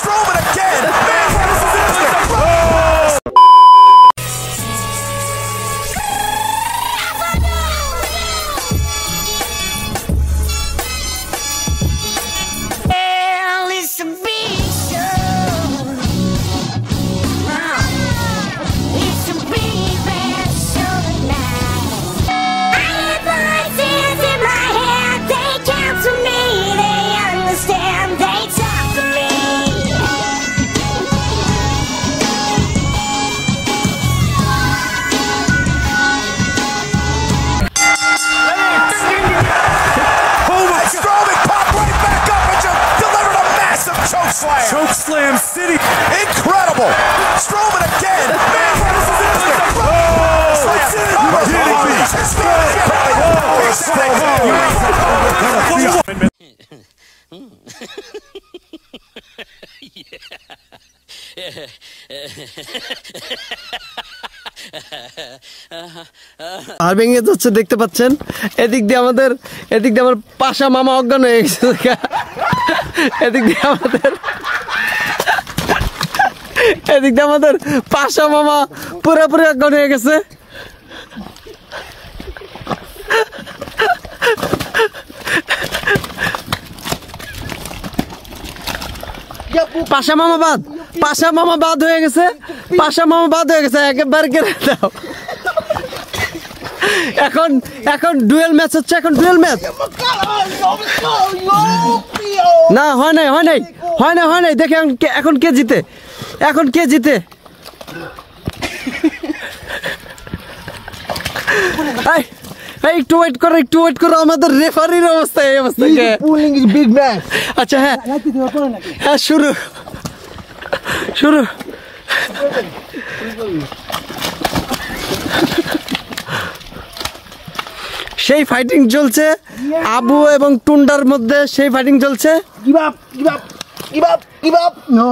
Strowman again. Man, this is instant. Oh. Choke slam city. Incredible. Strowman again. Man, this is instant. আর ভেঙে যাচ্ছে দেখতে পাচ্ছেন। এদিক দিয়ে আমার পাশা মামা অজ্ঞান হয়ে গেছে। এদিক দিয়ে আমাদের পাশা মামা পুরোপুরি অজ্ঞান হয়ে গেছে। পাশা মামা বাদ হয়ে গেছে। একেবারে কেটে দাও। এখন ডুয়েল ম্যাচ হচ্ছে। না হয় নাই দেখে এখন কে জিতে। একটু ওয়েট করো আমাদের রেফারির অবস্থা এই অবস্থা। আচ্ছা হ্যাঁ শুরু সেই ফাইটিং চলছে আবু এবং টুন্ডার মধ্যে। সেই ফাইটিং চলছে। Give up. No.